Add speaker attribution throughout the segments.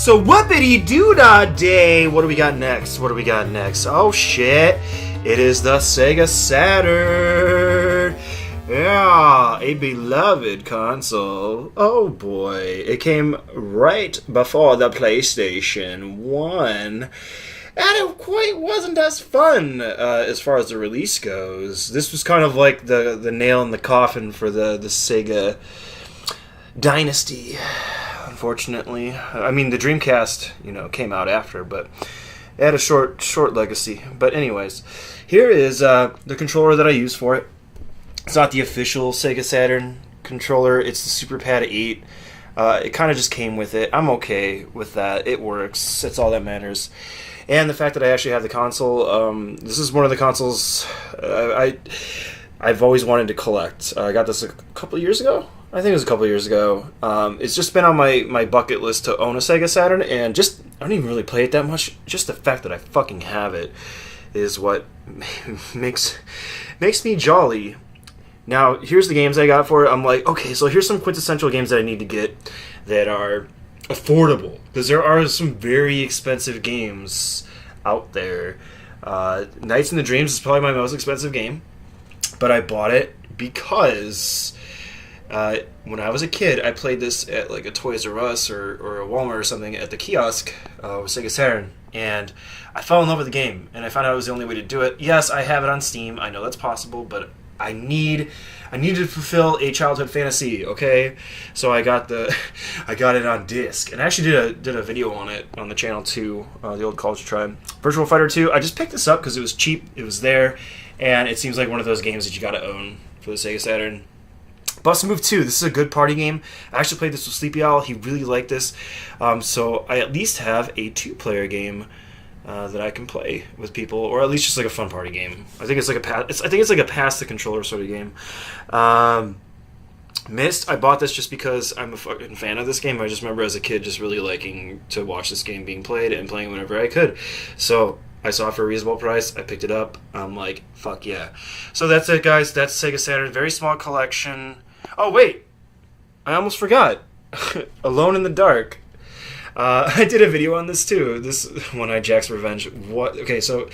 Speaker 1: So whoopity-doo-dah day! What do we got next? Oh shit! It is the Sega Saturn! Yeah, a beloved console. Oh boy. It came right before the PlayStation 1. And it quite wasn't as fun as far as the release goes. This was kind of like the nail in the coffin for the Sega dynasty. Unfortunately, I mean the Dreamcast, came out after, but it had a short legacy. But anyways, here is the controller that I use for it. It's not the official Sega Saturn controller. It's the Super Pad 8. It kind of just came with it. I'm okay with that. It works. That's all that matters. And the fact that I actually have the console. This is one of the consoles I've always wanted to collect. I got this a couple of years ago. I think it was a couple of years ago. It's just been on my bucket list to own a Sega Saturn, and just I don't even really play it that much. Just the fact that I fucking have it is what makes me jolly. Now, here's the games I got for it. I'm like, okay, so here's some quintessential games that I need to get that are affordable, because there are some very expensive games out there. Nights in the Dreams is probably my most expensive game, but I bought it because when I was a kid, I played this at like a Toys R Us or a Walmart or something at the kiosk with Sega Saturn, and I fell in love with the game, and I found out it was the only way to do it. Yes, I have it on Steam. I know that's possible, but I need to fulfill a childhood fantasy, okay? So I got it on disc, and I actually did a video on it on the channel too, the old College Tribe. Virtual Fighter 2. I just picked this up because it was cheap, it was there, and it seems like one of those games that you got to own for the Sega Saturn. Bust a Move 2. This is a good party game. I actually played this with Sleepy Owl. He really liked this, so I at least have a 2-player game that I can play with people, or at least just like a fun party game. I think it's like a pass the controller sort of game. Myst, I bought this just because I'm a fucking fan of this game. I just remember as a kid just really liking to watch this game being played and playing whenever I could. So I saw it for a reasonable price. I picked it up. I'm like, fuck yeah. So that's it, guys. That's Sega Saturn. Very small collection. Oh wait, I almost forgot. Alone in the Dark. I did a video on this too. This One Eye Jack's Revenge. Okay, so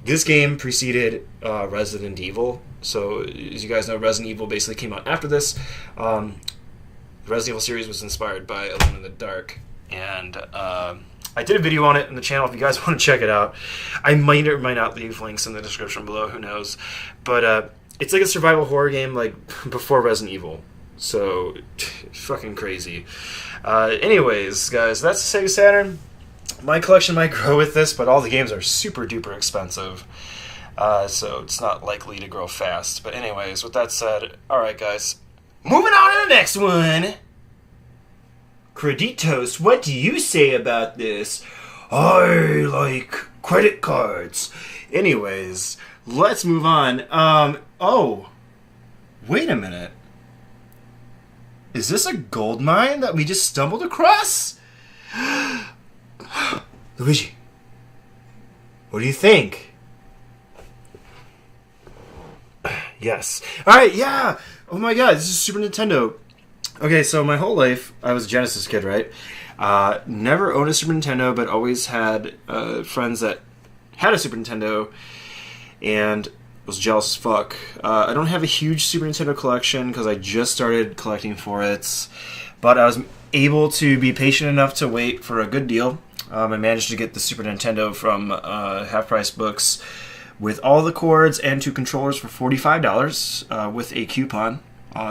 Speaker 1: this game preceded Resident Evil. So as you guys know, Resident Evil basically came out after this. The Resident Evil series was inspired by Alone in the Dark, and I did a video on it on the channel if you guys want to check it out. I might or might not leave links in the description below. Who knows? But it's like a survival horror game, like before Resident Evil. So fucking crazy. Anyways, guys, that's the Sega Saturn. My collection might grow with this, but all the games are super duper expensive, so it's not likely to grow fast. But anyways, with that said, alright guys, moving on to the next one. Creditos, what do you say about this? I like credit cards. Anyways, let's move on. Oh, wait a minute. Is this a gold mine that we just stumbled across? Luigi, what do you think? Yes. Alright, yeah! Oh my god, this is Super Nintendo. Okay, so my whole life, I was a Genesis kid, right? Never owned a Super Nintendo, but always had friends that had a Super Nintendo, and was jealous as fuck. I don't have a huge Super Nintendo collection because I just started collecting for it, but I was able to be patient enough to wait for a good deal. I managed to get the Super Nintendo from Half Price Books with all the cords and 2 controllers for $45 with a coupon.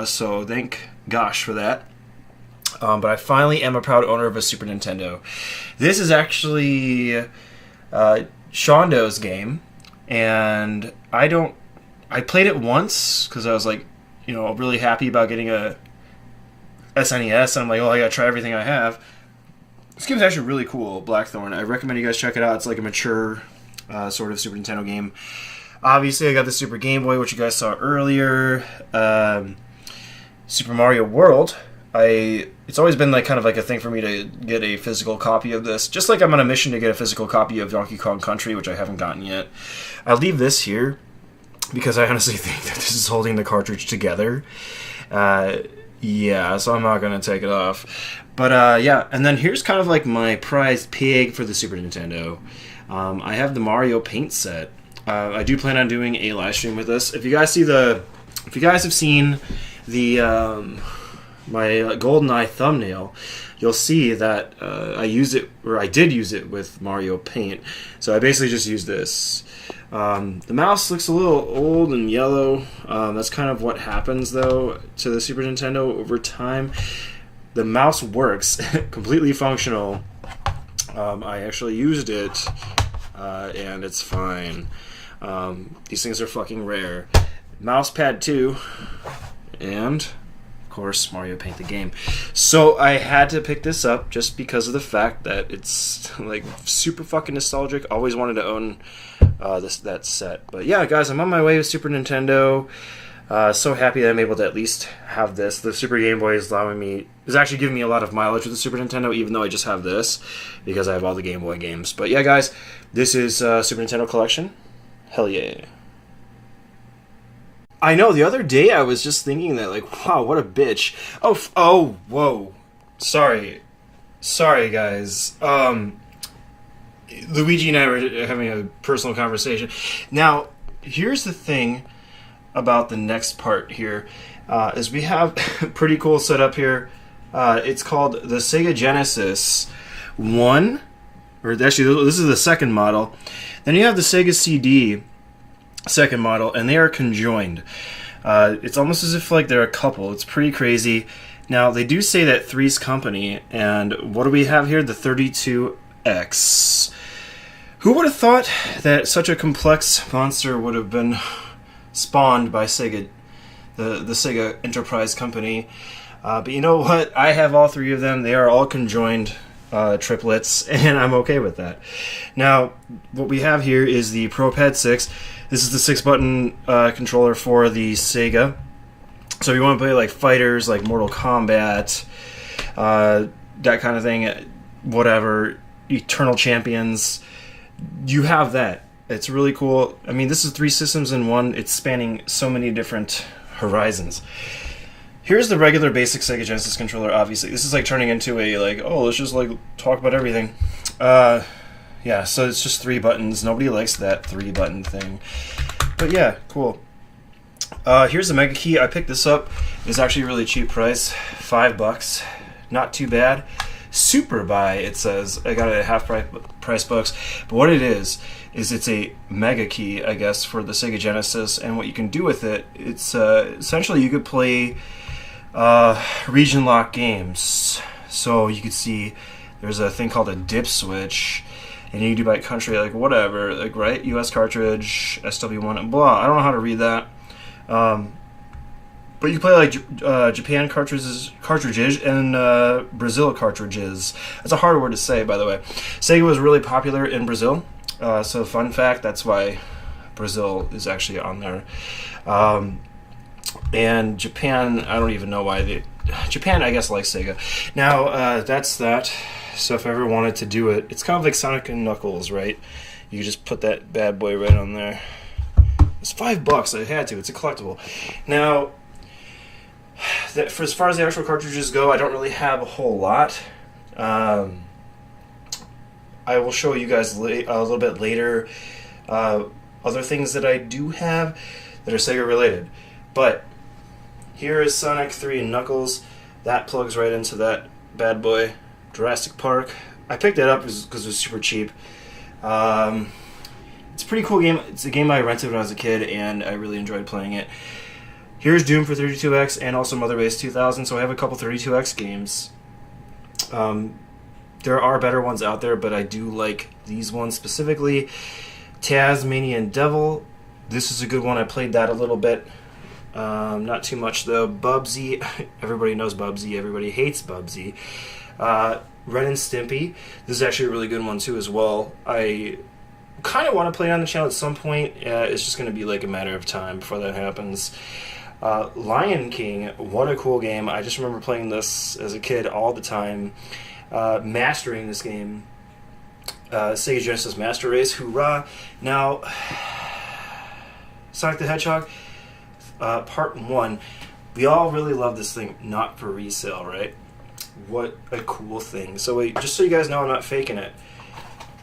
Speaker 1: So thank gosh for that. But I finally am a proud owner of a Super Nintendo. This is actually Seando's game. And I played it once because I was like, really happy about getting a SNES, and I'm like, oh, I gotta try everything I have. This game is actually really cool, Blackthorn. I recommend you guys check it out. It's like a mature sort of Super Nintendo game. Obviously, I got the Super Game Boy, which you guys saw earlier. Super Mario World. It's always been like kind of like a thing for me to get a physical copy of this. Just like I'm on a mission to get a physical copy of Donkey Kong Country, which I haven't gotten yet. I'll leave this here because I honestly think that this is holding the cartridge together. Yeah, so I'm not going to take it off. But yeah, and then here's kind of like my prize pig for the Super Nintendo. I have the Mario Paint set. I do plan on doing a live stream with this. If you guys have seen the my GoldenEye thumbnail, you'll see that I did use it with Mario Paint. So I basically just used this. The mouse looks a little old and yellow. That's kind of what happens though to the Super Nintendo over time. The mouse works, completely functional. I actually used it, and it's fine. These things are fucking rare. Mouse pad too, and of course Mario Paint the game. So I had to pick this up just because of the fact that it's like super fucking nostalgic. Always wanted to own that set. But yeah, guys, I'm on my way to Super Nintendo. So happy that I'm able to at least have this. The Super Game Boy is actually giving me a lot of mileage with the Super Nintendo, even though I just have this because I have all the Game Boy games. But yeah, guys, this is Super Nintendo Collection. Hell yeah. I know, the other day I was just thinking that, like, wow, what a bitch. Oh, whoa. Sorry, guys. Luigi and I were having a personal conversation. Now, here's the thing about the next part here, is we have a pretty cool setup here. It's called the Sega Genesis 1, or actually this is the second model. Then you have the Sega CD second model, and they are conjoined. It's almost as if like they're a couple. It's pretty crazy. Now, they do say that Three's Company, and what do we have here? The 32X. Who would have thought that such a complex monster would have been spawned by Sega, the Sega Enterprise Company? But you know what? I have all three of them. They are all conjoined triplets, and I'm okay with that. Now, what we have here is the ProPad 6. This is the 6-button controller for the Sega. So if you want to play like fighters, like Mortal Kombat, that kind of thing, whatever, Eternal Champions, you have that. It's really cool. I mean, this is 3 systems in one. It's spanning so many different horizons. Here's the regular basic Sega Genesis controller, obviously. This is like turning into a, like, oh, let's just like talk about everything. Yeah, so it's just 3 buttons. Nobody likes that 3-button thing. But yeah, cool. Here's the Mega Key. I picked this up. It's actually a really cheap price. $5. Not too bad. Super buy, it says. I got it at half price books. But what it is it's a Mega Key, I guess, for the Sega Genesis. And what you can do with it, it's essentially you could play region lock games. So you could see there's a thing called a dip switch, and you can do by country, like whatever, like right, US cartridge, SW1, and blah. I don't know how to read that. But you can play like Japan cartridges and Brazil cartridges. That's a hard word to say, by the way. Sega was really popular in Brazil, so fun fact, that's why Brazil is actually on there. And Japan, I don't even know why Japan, I guess, likes Sega. Now, that's that. So if I ever wanted to do it, it's kind of like Sonic and Knuckles, right? You just put that bad boy right on there. It's $5. I had to. It's a collectible. Now, for as far as the actual cartridges go, I don't really have a whole lot. I will show you guys a little bit later other things that I do have that are Sega related. But here is Sonic 3 and Knuckles. That plugs right into that bad boy. Jurassic Park. I picked that up because it was super cheap. It's a pretty cool game. It's a game I rented when I was a kid, and I really enjoyed playing it. Here's Doom for 32X and also Mother Base 2000, so I have a couple 32X games. There are better ones out there, but I do like these ones specifically. Tasmanian Devil. This is a good one. I played that a little bit. Not too much, though. Bubsy. Everybody knows Bubsy. Everybody hates Bubsy. Ren and Stimpy. This is actually a really good one, too, as well. I kind of want to play it on the channel at some point. It's just going to be like a matter of time before that happens. Lion King. What a cool game. I just remember playing this as a kid all the time. Mastering this game. Sega Genesis Master Race. Hoorah. Now, Sonic the Hedgehog, Part 1. We all really love this thing, not for resale, right? What a cool thing. So wait, just so you guys know I'm not faking it,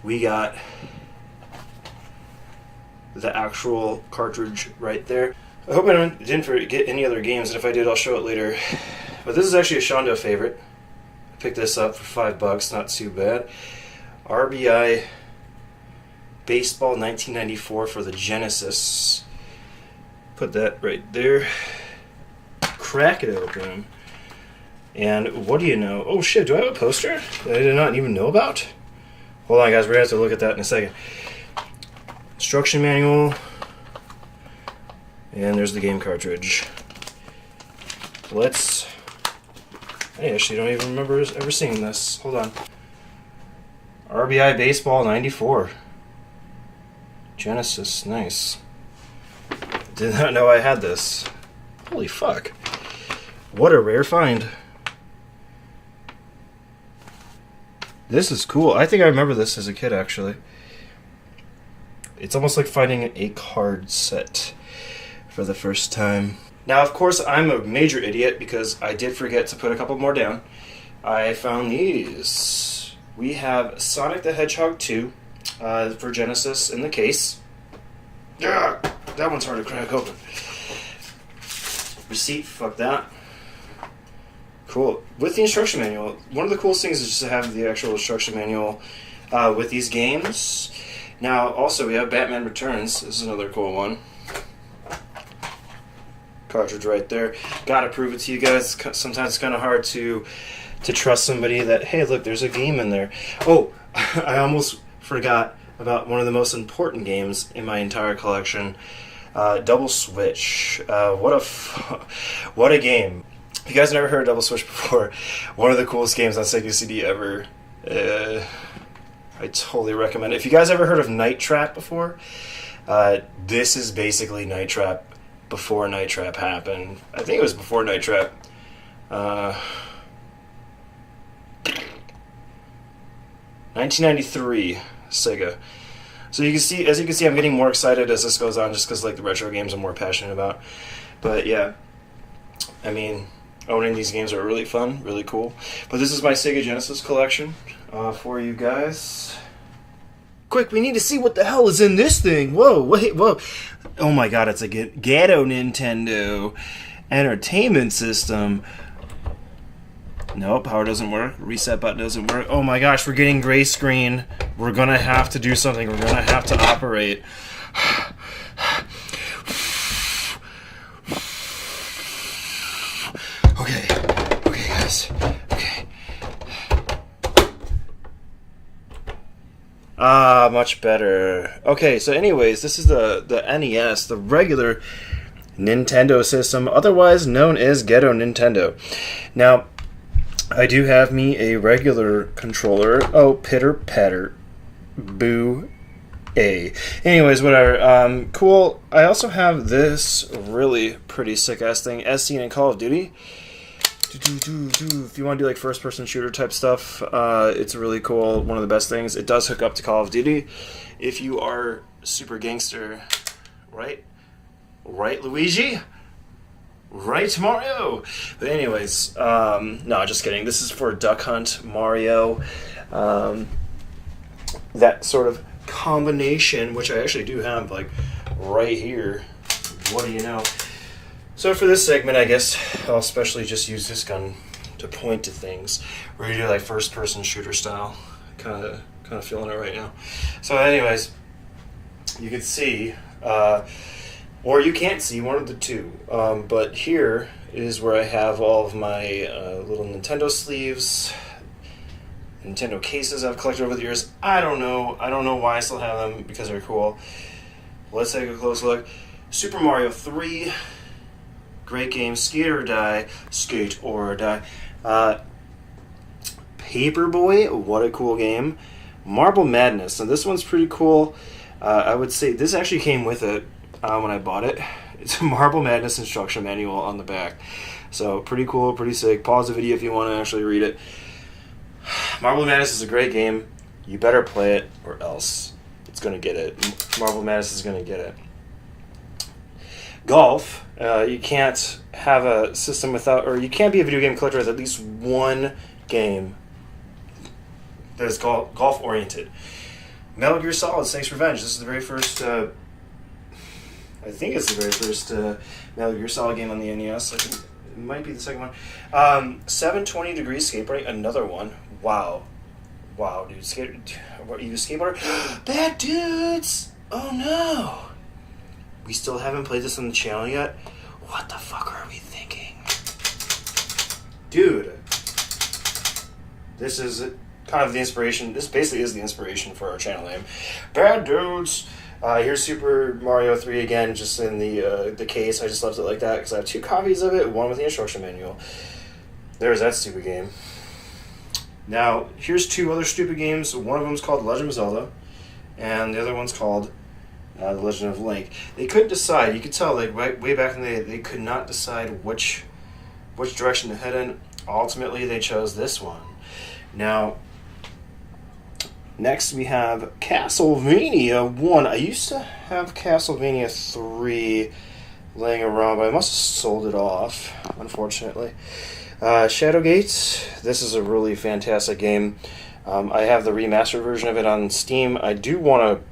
Speaker 1: we got the actual cartridge right there. I hope I didn't forget any other games, and if I did, I'll show it later. But this is actually a Seando favorite. I picked this up for $5, not too bad. RBI Baseball 1994 for the Genesis. Put that right there. Crack it open. And what do you know? Oh shit, do I have a poster that I did not even know about? Hold on guys, we're going to have to look at that in a second. Instruction manual. And there's the game cartridge. I actually don't even remember ever seeing this. Hold on. RBI Baseball 94. Genesis, nice. Did not know I had this. Holy fuck. What a rare find. This is cool. I think I remember this as a kid, actually. It's almost like finding a card set for the first time. Now, of course, I'm a major idiot because I did forget to put a couple more down. I found these. We have Sonic the Hedgehog 2 for Genesis in the case. Yeah, that one's hard to crack open. Receipt, fuck that. Cool. With the instruction manual, one of the coolest things is just to have the actual instruction manual with these games. Now, also, we have Batman Returns. This is another cool one. Cartridge right there. Gotta prove it to you guys. Sometimes it's kind of hard to trust somebody that, hey, look, there's a game in there. Oh, I almost forgot about one of the most important games in my entire collection. Double Switch. What a game. If you guys never heard of Double Switch before, one of the coolest games on Sega CD ever. I totally recommend it. If you guys ever heard of Night Trap before, this is basically Night Trap before Night Trap happened. I think it was before Night Trap. 1993 Sega. So you can see, as you can see, I'm getting more excited as this goes on, just because like the retro games I'm more passionate about. But yeah, I mean, owning these games are really fun, really cool. But this is my Sega Genesis collection for you guys. Quick, we need to see what the hell is in this thing. Whoa, wait, whoa. Oh my god, it's a ghetto Nintendo Entertainment System. No, power doesn't work. Reset button doesn't work. Oh my gosh, we're getting gray screen. We're gonna have to do something. We're gonna have to operate. Okay, guys. Okay. Ah, much better. Okay, so anyways, this is the NES, the regular Nintendo system, otherwise known as Ghetto Nintendo. Now, I do have me a regular controller. Oh, pitter patter. Boo. A. Anyways, whatever. Cool. I also have this really pretty sick ass thing, as seen in Call of Duty. If you want to do like first person shooter type stuff, it's really cool. One of the best things. It does hook up to Call of Duty if you are super gangster, right? Right, Luigi? Right, Mario? But anyways, no, just kidding. This is for Duck Hunt, Mario, that sort of combination, which I actually do have, like, right here. What do you know? So for this segment, I guess I'll especially just use this gun to point to things. We're going to do, like, first-person shooter style. Kind of feeling it right now. So anyways, you can see... or you can't see, one of the two. But here is where I have all of my little Nintendo sleeves, Nintendo cases I've collected over the years. I don't know why I still have them, because they're cool. Let's take a close look. Super Mario 3, great game. Skate or Die. Paperboy, what a cool game. Marble Madness. Now this one's pretty cool. I would say this actually came with it. When I bought it. It's a Marble Madness instruction manual on the back. So pretty cool, pretty sick. Pause the video if you want to actually read it. Marble Madness is a great game. You better play it or else it's going to get it. Marble Madness is going to get it. Golf. You can't have a system without, or you can't be a video game collector with at least one game that is golf oriented. Metal Gear Solid: Snake's Revenge. This is the very first. I think it's the very first Metal Gear Solid game on the NES. I think it might be the second one. 720 Degrees Skateboarding. Another one. Wow, dude. What are you, a skateboarder? Bad dudes. Oh no. We still haven't played this on the channel yet. What the fuck are we thinking, dude? This is kind of the inspiration. This basically is the inspiration for our channel name. Bad dudes. Here's Super Mario 3 again, just in the case. I just left it like that because I have 2 copies of it, one with the instruction manual. There's that stupid game. Now, here's 2 other stupid games. One of them is called Legend of Zelda, and the other one's called The Legend of Link. They couldn't decide. You could tell, like, way back in the day, they could not decide which direction to head in. Ultimately, they chose this one. Now, next we have Castlevania 1. I used to have Castlevania 3 laying around, but I must have sold it off, unfortunately. Shadowgate. This is a really fantastic game. I have the remastered version of it on Steam. I do want to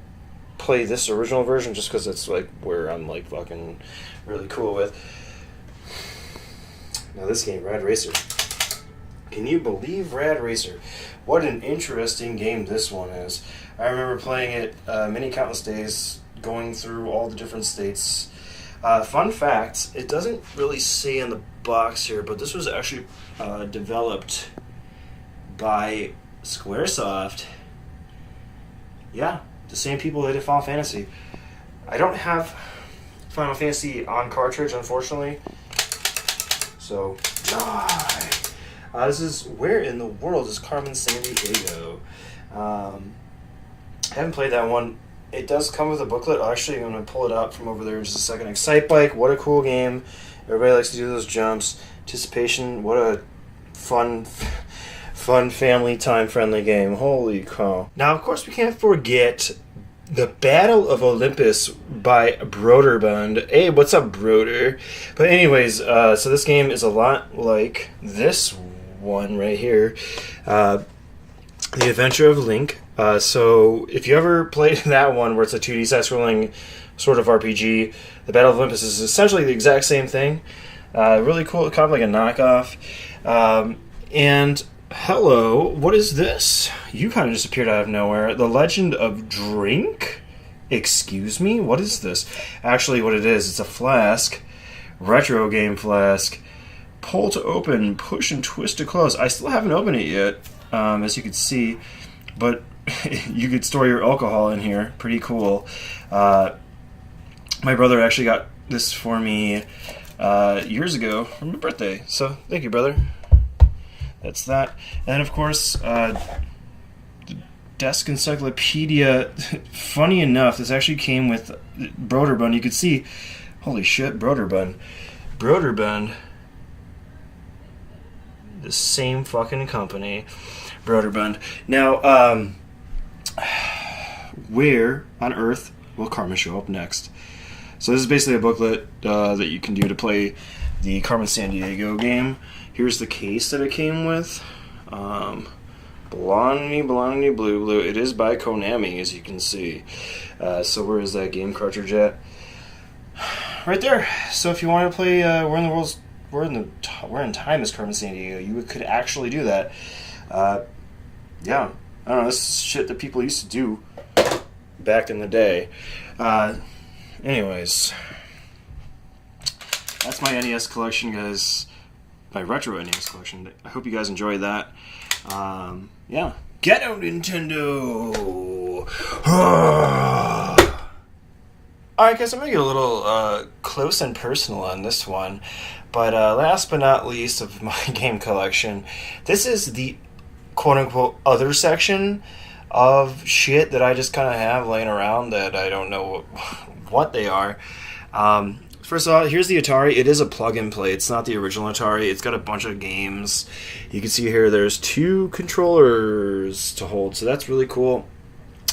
Speaker 1: play this original version just because it's like where I'm like fucking really cool with. Now this game, Rad Racer. Can you believe Rad Racer? What an interesting game this one is. I remember playing it many countless days, going through all the different states. Fun fact, it doesn't really say in the box here, but this was actually developed by Squaresoft. Yeah, the same people that did Final Fantasy. I don't have Final Fantasy on cartridge, unfortunately. So, die. This is, where in the world is Carmen Sandiego? I haven't played that one. It does come with a booklet. Actually, I'm going to pull it out from over there in just a second. Excite Bike, what a cool game. Everybody likes to do those jumps. Anticipation, what a fun, family time friendly game. Holy cow. Now, of course, we can't forget the Battle of Olympus by Broderbund. Hey, what's up, Broder? But anyways, so this game is a lot like this one right here. The Adventure of Link. So if you ever played that one where it's a 2D side-scrolling sort of RPG, the Battle of Olympus is essentially the exact same thing. Really cool, kind of like a knockoff. And hello, what is this? You kind of just appeared out of nowhere. The Legend of Drink? Excuse me? What is this? Actually, what it is, it's a flask. Retro game flask. Pull to open, push and twist to close. I still haven't opened it yet, as you can see. But you could store your alcohol in here. Pretty cool. My brother actually got this for me years ago for my birthday. So, thank you, brother. That's that. And, of course, the Desk Encyclopedia. Funny enough, this actually came with Broderbund. You could see, holy shit, Broderbund. Broderbund. The same fucking company. Broderbund. Now, where on earth will Carmen show up next? So this is basically a booklet that you can do to play the Carmen Sandiego game. Here's the case that it came with. Blondie, blue. It is by Konami, as you can see. So where is that game cartridge at? Right there. So if you want to play Where in Time is Carmen Sandiego, you could actually do that. Yeah, I don't know, this is shit that people used to do back in the day. Anyways, that's my NES collection, guys. My retro NES collection. I hope you guys enjoyed that. Yeah. Get out, Nintendo! Alright, guys, I'm going to get a little close and personal on this one. But last but not least of my game collection, this is the quote-unquote other section of shit that I just kind of have laying around that I don't know what they are. First of all, here's the Atari. It is a plug-and-play. It's not the original Atari. It's got a bunch of games. You can see here there's 2 controllers to hold, so that's really cool.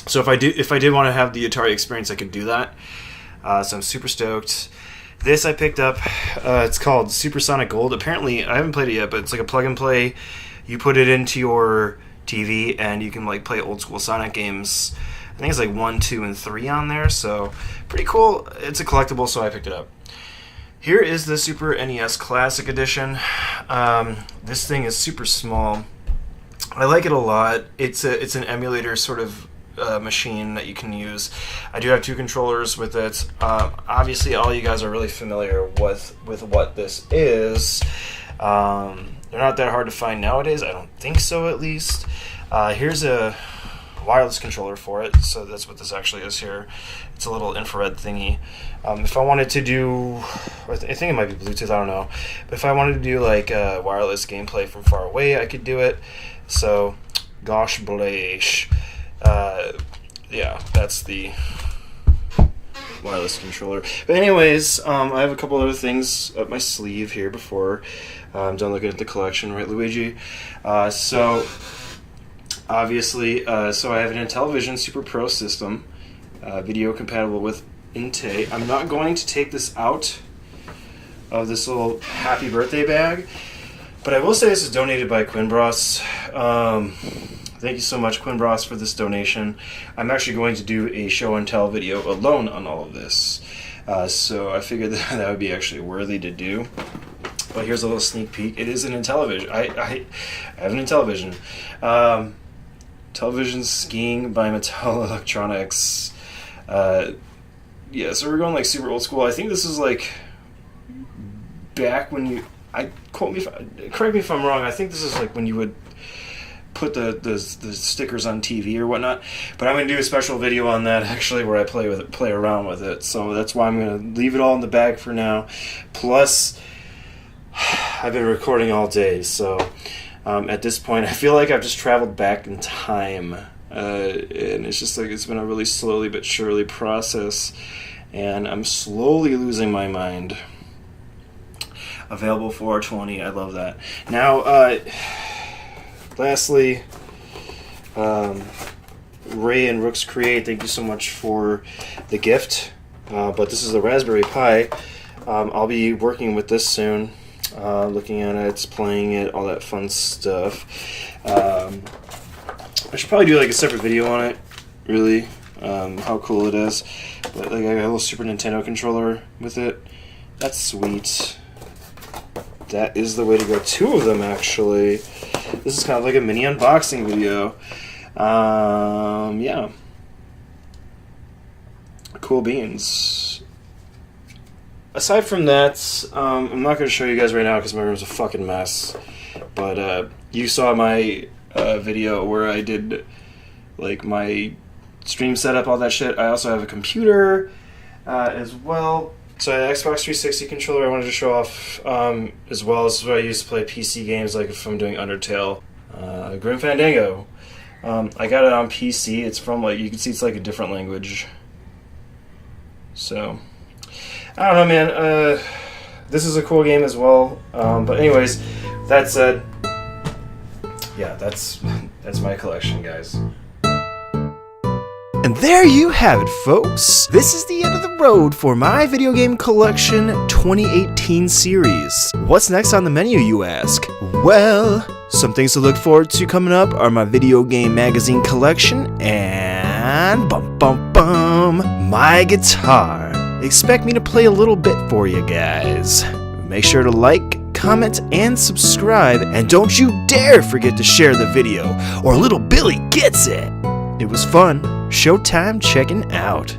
Speaker 1: So if I did want to have the Atari experience, I could do that. So I'm super stoked. This I picked up. It's called Supersonic Gold. Apparently, I haven't played it yet, but it's like a plug-and-play. you put it into your TV and you can like play old school Sonic games. I think it's like 1, 2, and 3 on there, so pretty cool. It's a collectible, so I picked it up. Here is the Super NES Classic Edition. This thing is super small. I like it a lot. It's an emulator sort of machine that you can use. I do have 2 controllers with it. Obviously, all you guys are really familiar with what this is. They're not that hard to find nowadays. I don't think so, at least. Here's a wireless controller for it, so that's what this actually is here. It's a little infrared thingy. If I wanted to do, I think it might be Bluetooth, I don't know, but if I wanted to do like wireless gameplay from far away, I could do it. So, gosh bless. Yeah, that's the wireless controller. But anyways, I have a couple other things up my sleeve here before I'm done looking at the collection, right, Luigi? So obviously, so I have an Intellivision Super Pro system, video compatible with Inte. I'm not going to take this out of this little happy birthday bag, but I will say this is donated by Quinbros. Thank you so much, Quinbros, for this donation. I'm actually going to do a show and tell video alone on all of this, so I figured that would be actually worthy to do. But here's a little sneak peek. It is an Intellivision. I have an Intellivision. Television skiing by Mattel Electronics. Yeah, so we're going like super old school. I think this is like back when you. Correct me if I'm wrong. I think this is like when you would put the stickers on TV or whatnot. But I'm gonna do a special video on that actually, where I play around with it. So that's why I'm gonna leave it all in the bag for now. Plus, I've been recording all day, so at this point, I feel like I've just traveled back in time, and it's just like it's been a really slowly but surely process, and I'm slowly losing my mind. Available for $420. I love that. Now, lastly, Ray and Rooks Create, thank you so much for the gift. But this is the Raspberry Pi. I'll be working with this soon. Looking at it, playing it, all that fun stuff. I should probably do like a separate video on it, really, how cool it is. But like I got a little Super Nintendo controller with it. That's sweet. That is the way to go. 2 of them, actually. This is kind of like a mini unboxing video. Yeah. Cool beans. Aside from that, I'm not going to show you guys right now because my room's a fucking mess. But you saw my video where I did like my stream setup, all that shit. I also have a computer as well. So I had an Xbox 360 controller I wanted to show off, as well as what I used to play PC games, like if I'm doing Undertale. Grim Fandango. I got it on PC. It's from, like, you can see it's like a different language. So, I don't know, man. This is a cool game as well. But anyways, that said, yeah, that's my collection, guys. And there you have it, folks. This is the end of the road for my video game collection 2018 series. What's next on the menu, you ask? Well, some things to look forward to coming up are my video game magazine collection and my guitar. Expect me to play a little bit for you guys. Make sure to like, comment, and subscribe, and don't you dare forget to share the video, or little Billy gets it. It was fun. Showtime checking out.